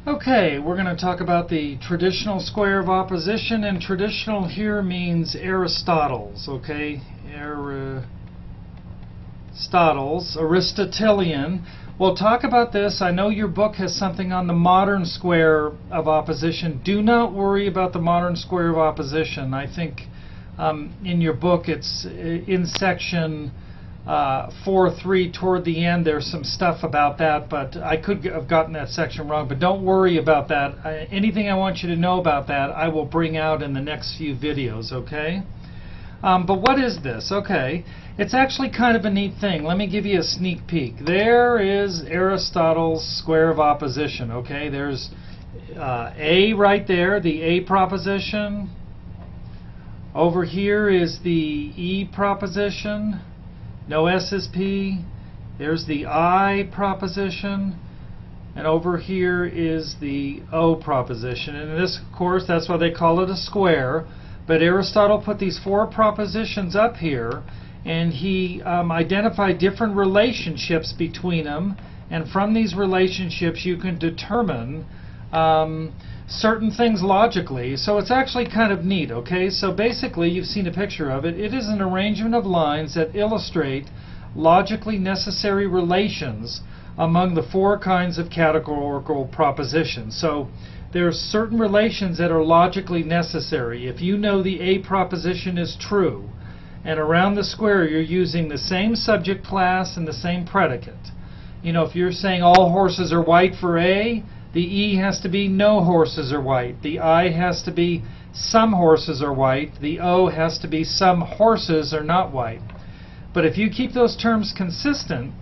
Okay, we're going to talk about the traditional square of opposition, and traditional here means Aristotle's, okay? Aristotelian. We'll talk about this. I know your book has something on the modern square of opposition. Do not worry about the modern square of opposition. I think in your book it's in section 4.3 toward the end. There's some stuff about that, but I could have gotten that section wrong. But don't worry about that. Anything I want you to know about that I will bring out in the next few videos, okay? But what is this? Okay, it's actually kind of a neat thing. Let me give you a sneak peek. There is Aristotle's square of opposition, okay? There's A right there, the A proposition. Over here is the E proposition. No S is P. There's the I proposition. And over here is the O proposition. And this, of course, that's why they call it a square. But Aristotle put these four propositions up here, and he identified different relationships between them. And from these relationships, you can determine certain things logically. So it's actually kind of neat, okay? So basically, you've seen a picture of it. It is an arrangement of lines that illustrate logically necessary relations among the four kinds of categorical propositions. So there's certain relations that are logically necessary. If you know the A proposition is true, and around the square you're using the same subject class and the same predicate. You know, if you're saying all horses are white for A, the E has to be no horses are white. The I has to be some horses are white. The O has to be some horses are not white. But if you keep those terms consistent,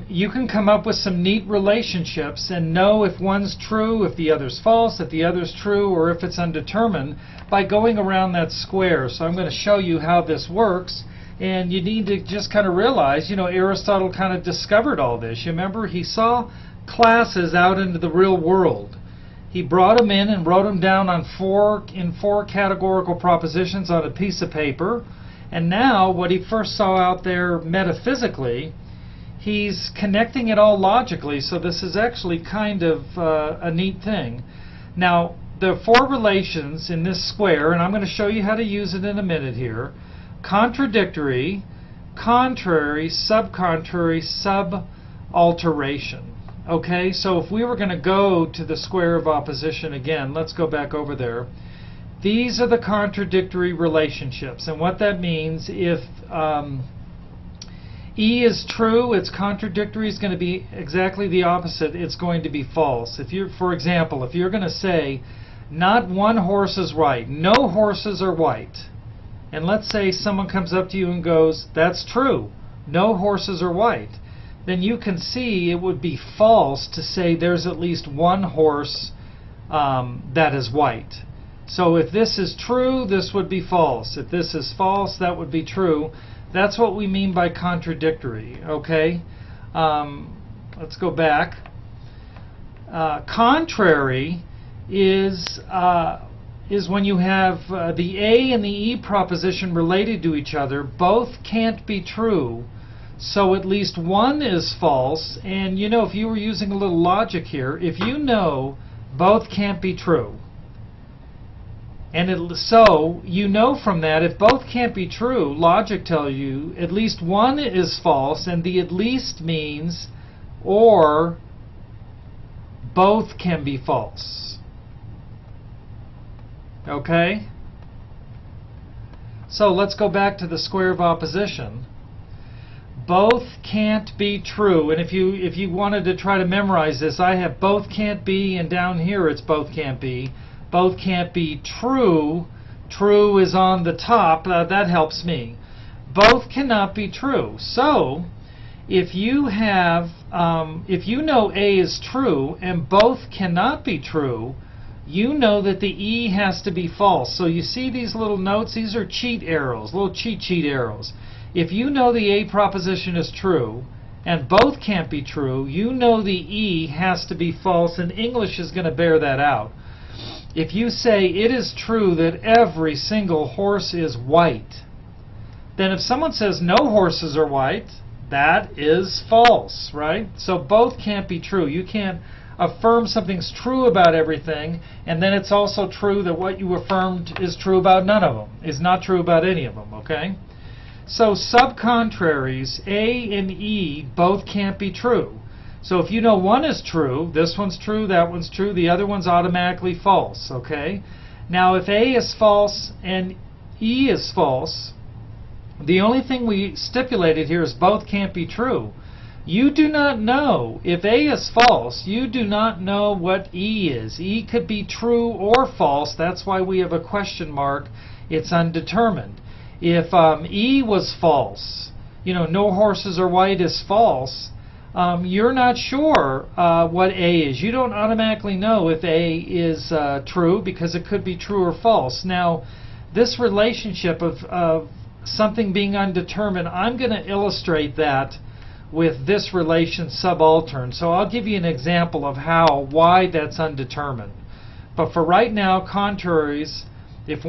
you can come up with some neat relationships and know if one's true, if the other's false, if the other's true, or if it's undetermined by going around that square. So I'm going to show you how this works. And you need to just kind of realize, you know, Aristotle kind of discovered all this. You remember, he saw classes out into the real world. He brought them in and wrote them down on four categorical propositions on a piece of paper. And now what he first saw out there metaphysically, he's connecting it all logically. So this is actually kind of a neat thing. Now, there are four relations in this square, and I'm going to show you how to use it in a minute here. Contradictory, contrary, subcontrary, subalteration. Okay, so if we were going to go to the square of opposition again, let's go back over there. These are the contradictory relationships, and what that means, if E is true, its contradictory is going to be exactly the opposite. It's going to be false. If you're, for example, if you're going to say, not one horse is white, no horses are white, and let's say someone comes up to you and goes, that's true, no horses are white, then you can see it would be false to say there's at least one horse that is white. So if this is true, this would be false. If this is false, that would be true. That's what we mean by contradictory, okay? Let's go back. Contrary is when you have the A and the E proposition related to each other. Both can't be true, so at least one is false. And you know, if you were using a little logic here, if you know both can't be true, and so you know from that, if both can't be true, logic tells you at least one is false, and the at least means or both can be false. Okay? So let's go back to the square of opposition. Both can't be true, and if you wanted to try to memorize this, I have both can't be, and down here it's both can't be. Both can't be true. True is on the top. That helps me. Both cannot be true. So, if you have, if you know A is true and both cannot be true, you know that the E has to be false. So you see these little notes? These are cheat arrows, little cheat sheet arrows. If you know the A proposition is true and both can't be true, you know the E has to be false, and English is going to bear that out. If you say it is true that every single horse is white, then if someone says no horses are white, that is false, right? So both can't be true. You can't affirm something's true about everything, and then it's also true that what you affirmed is true about none of them, is not true about any of them, okay? So subcontraries, A and E, both can't be true. So if you know one is true, this one's true, that one's true, the other one's automatically false, okay? Now if A is false and E is false, the only thing we stipulated here is both can't be true. You do not know. If A is false, you do not know what E is. E could be true or false. That's why we have a question mark. It's undetermined. If E was false, you know, no horses are white is false, you're not sure what A is. You don't automatically know if A is true because it could be true or false. Now, this relationship of something being undetermined, I'm going to illustrate that with this relation subaltern. So I'll give you an example of why that's undetermined. But for right now, contraries, if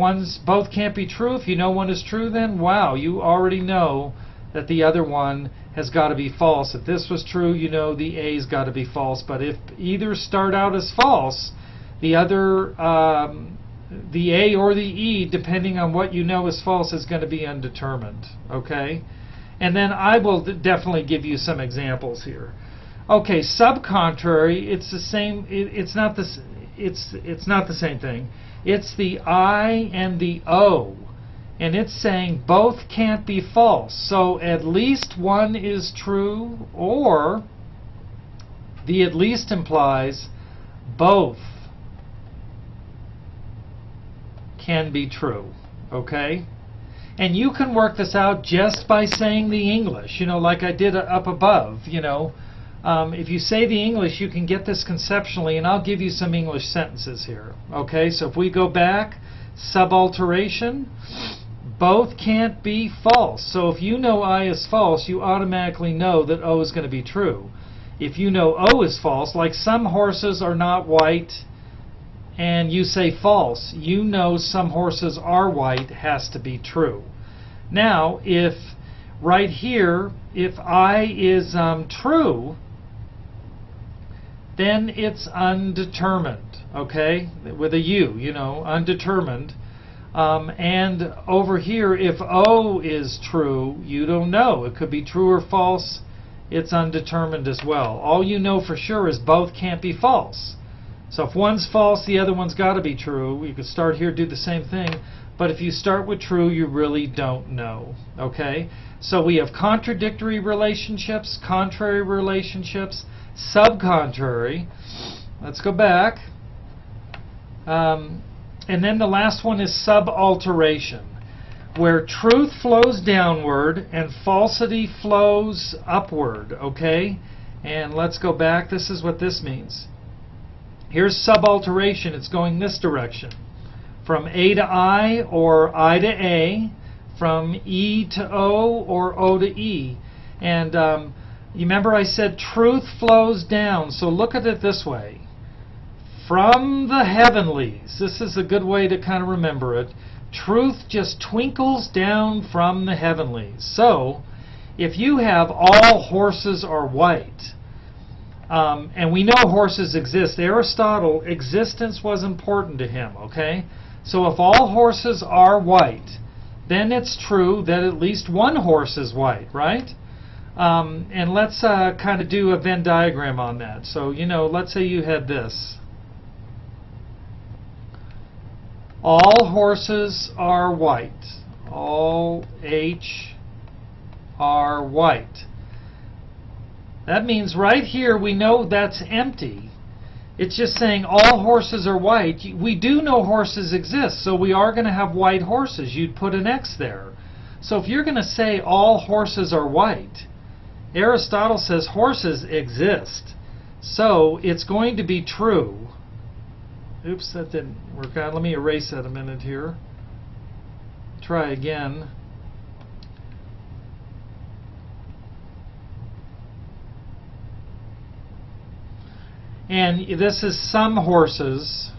both can't be true, if you know one is true, then wow, you already know that the other one has got to be false. If this was true, you know the A's got to be false. But if either start out as false, the other, the A or the E, depending on what you know is false, is going to be undetermined. Okay? And then I will definitely give you some examples here. Okay, subcontrary, it's the same. It's not the same thing. It's the I and the O, and it's saying both can't be false. So at least one is true, or the at least implies both can be true. Okay? And you can work this out just by saying the English, you know, like I did up above, you know. If you say the English, you can get this conceptually, and I'll give you some English sentences here. Okay, so if we go back, subalteration, both can't be false. So if you know I is false, you automatically know that O is going to be true. If you know O is false, like some horses are not white, and you say false, you know some horses are white has to be true. Now, if right here, if I is true, then it's undetermined, okay, with a U, you know, undetermined. And over here, if O is true, you don't know. It could be true or false. It's undetermined as well. All you know for sure is both can't be false. So if one's false, the other one's got to be true. You could start here, do the same thing. But if you start with true, you really don't know. Okay? So we have contradictory relationships, contrary relationships, subcontrary. Let's go back. And then the last one is subalteration, where truth flows downward and falsity flows upward. Okay? And let's go back. This is what this means. Here's subalteration. It's going this direction. From A to I or I to A, from E to O or O to E. And you remember I said truth flows down. So look at it this way. From the heavenlies. This is a good way to kind of remember it. Truth just twinkles down from the heavenlies. So if you have all horses are white, and we know horses exist. Aristotle, existence was important to him, okay? So if all horses are white, then it's true that at least one horse is white, right? And let's kind of do a Venn diagram on that. So, you know, let's say you had this. All horses are white. All H are white. That means right here we know that's empty. It's just saying all horses are white. We do know horses exist, so we are going to have white horses. You'd put an X there. So if you're going to say all horses are white, Aristotle says horses exist. So it's going to be true. Oops, that didn't work out. Let me erase that a minute here. Try again. And this is some horses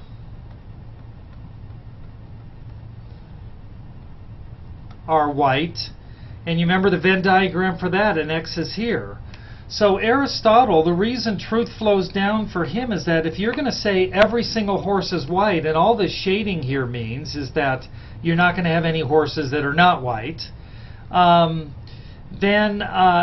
are white. And you remember the Venn diagram for that, and X is here. So Aristotle, the reason truth flows down for him is that if you're going to say every single horse is white, and all this shading here means is that you're not going to have any horses that are not white, then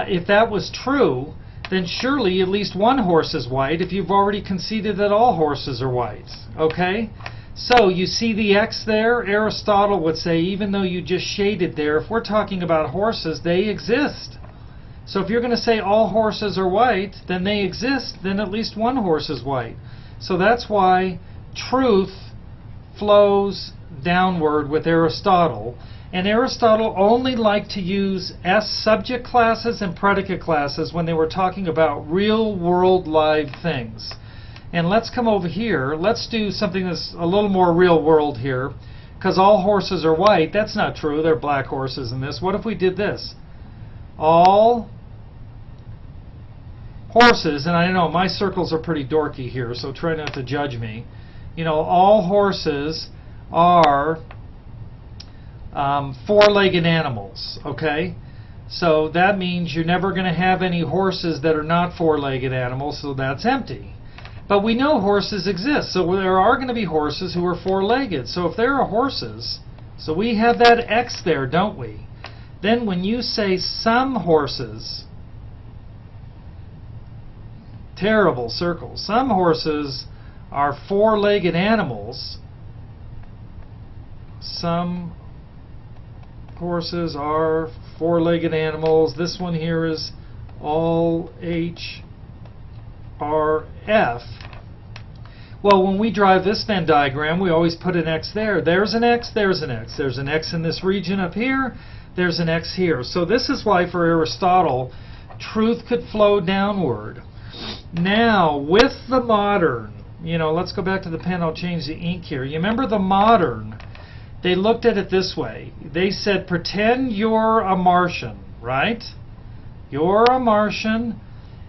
if that was true, then surely at least one horse is white if you've already conceded that all horses are white. Okay? So you see the X there? Aristotle would say even though you just shaded there, if we're talking about horses, they exist. So if you're going to say all horses are white, then they exist, then at least one horse is white. So that's why truth flows downward with Aristotle. And Aristotle only liked to use S subject classes and predicate classes when they were talking about real world live things. And let's come over here. Let's do something that's a little more real world here. Because all horses are white. That's not true. They're black horses in this. What if we did this? All horses, and I know my circles are pretty dorky here, so try not to judge me. You know, all horses are four-legged animals, okay? So that means you're never going to have any horses that are not four-legged animals, so that's empty. But we know horses exist, so there are going to be horses who are four-legged. So if there are horses, so we have that X there, don't we? Then when you say some horses, terrible circles, some horses are four-legged animals. Some horses are four-legged animals. This one here is all HRF. Well, when we drive this Venn diagram, we always put an X there. There's an X, there's an X. There's an X in this region up here. There's an X here. So this is why for Aristotle, truth could flow downward. Now, with the modern, you know, let's go back to the pen. I'll change the ink here. You remember the modern? They looked at it this way. They said, pretend you're a Martian, right? You're a Martian,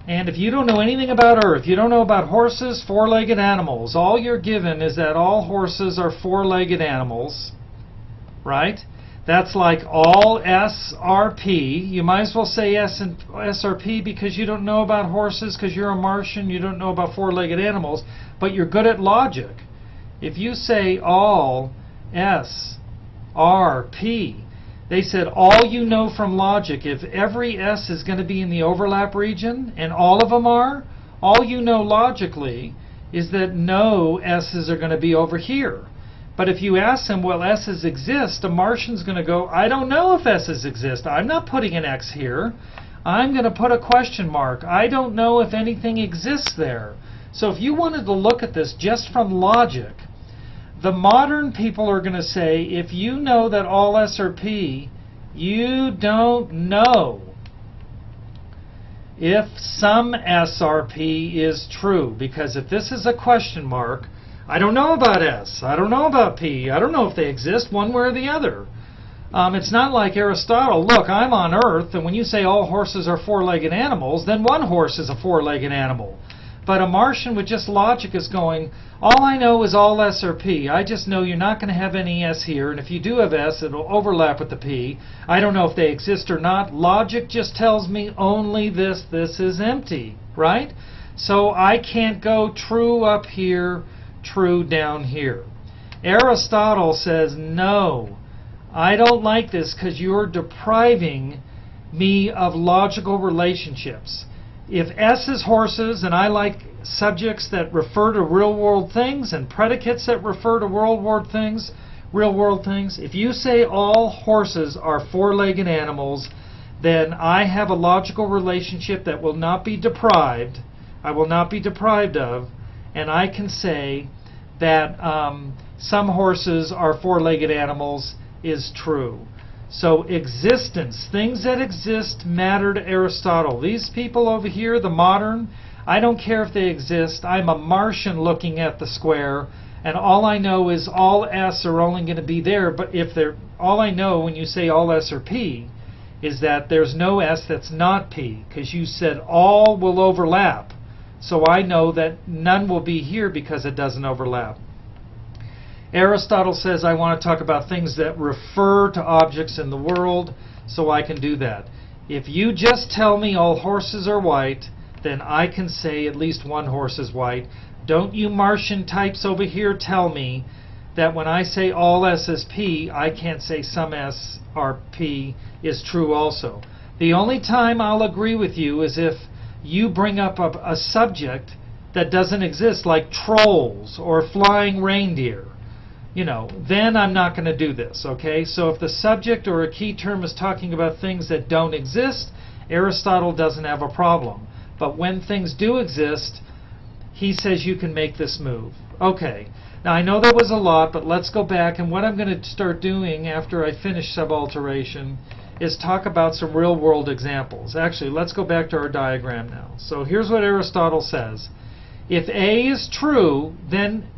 and if you don't know anything about Earth, you don't know about horses, four-legged animals, all you're given is that all horses are four-legged animals, right? That's like all SRP. You might as well say S and SRP because you don't know about horses because you're a Martian, you don't know about four-legged animals, but you're good at logic. If you say all SRP, they said all you know from logic, if every S is going to be in the overlap region, and all of them are, all you know logically is that no S's are going to be over here. But if you ask them, well, S's exist, a Martian's going to go, I don't know if S's exist. I'm not putting an X here. I'm going to put a question mark. I don't know if anything exists there. So if you wanted to look at this just from logic, the modern people are going to say, if you know that all S are P, you don't know if some SRP is true. Because if this is a question mark, I don't know about S, I don't know about P, I don't know if they exist one way or the other. It's not like Aristotle, look, I'm on Earth, and when you say all horses are four-legged animals, then one horse is a four-legged animal. But a Martian with just logic is going, all I know is all S or P. I just know you're not going to have any S here, and if you do have S, it'll overlap with the P. I don't know if they exist or not. Logic just tells me only this. This is empty, right? So I can't go true up here, true down here. Aristotle says, no, I don't like this because you're depriving me of logical relationships. If S is horses, and I like subjects that refer to real-world things and predicates that refer to real-world things, if you say all horses are four-legged animals, then I have a logical relationship that will not be deprived. I will not be deprived of, and I can say that some horses are four-legged animals is true. So existence, things that exist, matter to Aristotle. These people over here, the modern, I don't care if they exist. I'm a Martian looking at the square, and all I know is all S are only going to be there. But if they're, all I know when you say all S or P is that there's no S that's not P, because you said all will overlap. So I know that none will be here because it doesn't overlap. Aristotle says I want to talk about things that refer to objects in the world, so I can do that. If you just tell me all horses are white, then I can say at least one horse is white. Don't you Martian types over here tell me that when I say all S is P, I can't say some S or P is true also. The only time I'll agree with you is if you bring up a subject that doesn't exist, like trolls or flying reindeer. You know, then I'm not going to do this, okay? So if the subject or a key term is talking about things that don't exist, Aristotle doesn't have a problem. But when things do exist, he says you can make this move. Okay, now I know that was a lot, but let's go back, and what I'm going to start doing after I finish subalteration is talk about some real-world examples. Actually, let's go back to our diagram now. So here's what Aristotle says. If A is true, then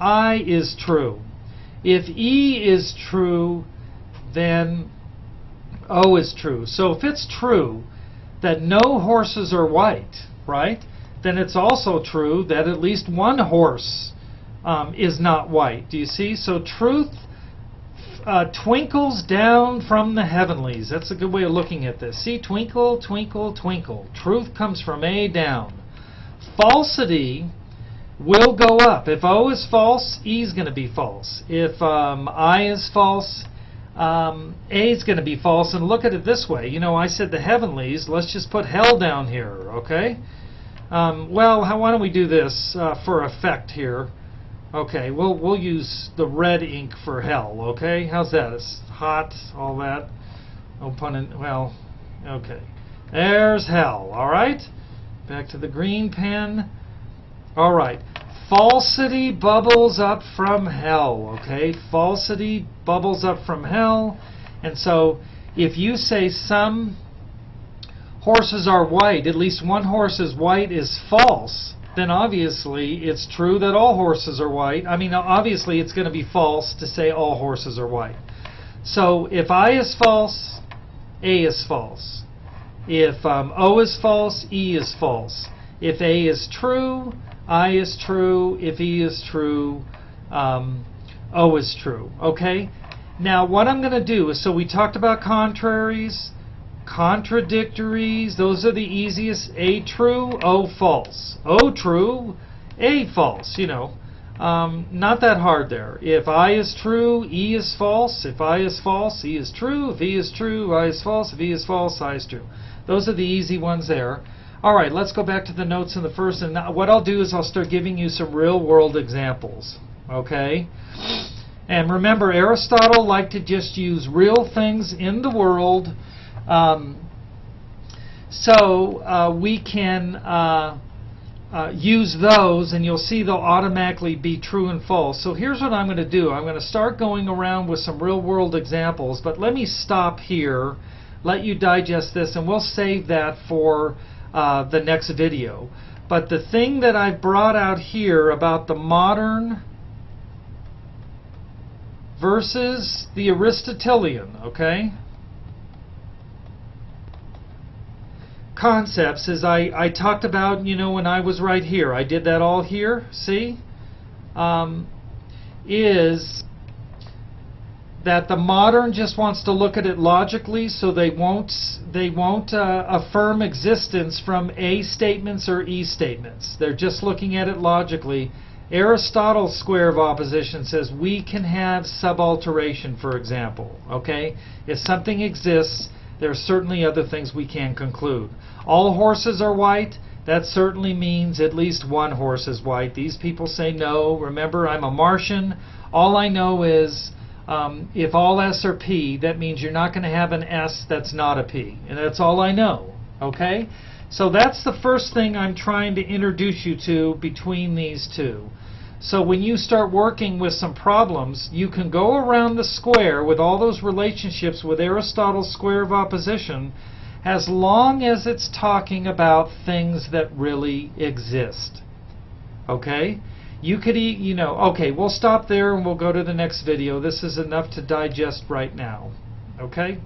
I is true. If E is true, then O is true. So if it's true that no horses are white, right, then it's also true that at least one horse is not white. Do you see? So truth twinkles down from the heavenlies. That's a good way of looking at this. See, twinkle, twinkle, twinkle. Truth comes from A down. Falsity will go up. If O is false, E is going to be false. If I is false, A is going to be false. And look at it this way. You know, I said the heavenlies. Let's just put hell down here, okay? Well, why don't we do this for effect here? Okay, we'll use the red ink for hell, okay? How's that? It's hot, all that. No pun in, well, okay. There's hell, all right? Back to the green pen. All right. Falsity bubbles up from hell, okay? Falsity bubbles up from hell. And so if you say some horses are white, at least one horse is white is false, then obviously it's true that all horses are white. I mean, obviously it's going to be false to say all horses are white. So if I is false, A is false. If O is false, E is false. If A is true, I is true. If E is true, O is true. Okay? Now what I'm going to do is, so we talked about contraries, contradictories. Those are the easiest. A true, O false. O true, A false. You know, not that hard there. If I is true, E is false. If I is false, E is true. If E is true, I is false. If E is false, I is true. Those are the easy ones there. All right, let's go back to the notes in the first. And now what I'll do is I'll start giving you some real-world examples. Okay? And remember, Aristotle liked to just use real things in the world. So we can use those, and you'll see they'll automatically be true and false. So here's what I'm going to do. I'm going to start going around with some real-world examples, but let me stop here, let you digest this, and we'll save that for the next video. But the thing that I've brought out here about the modern versus the Aristotelian, okay, concepts is I talked about, you know, when I was right here, I did that all here, see, is that the modern just wants to look at it logically, so they won't affirm existence from A statements or E statements. They're just looking at it logically. Aristotle's square of opposition says we can have subalteration, for example. Okay, if something exists, there are certainly other things we can conclude. All horses are white. That certainly means at least one horse is white. These people say no. Remember, I'm a Martian. All I know is if all S are P, that means you're not going to have an S that's not a P. And that's all I know. Okay? So that's the first thing I'm trying to introduce you to between these two. So when you start working with some problems, you can go around the square with all those relationships with Aristotle's square of opposition, as long as it's talking about things that really exist. Okay? You could, you know, okay, we'll stop there and we'll go to the next video. This is enough to digest right now. Okay?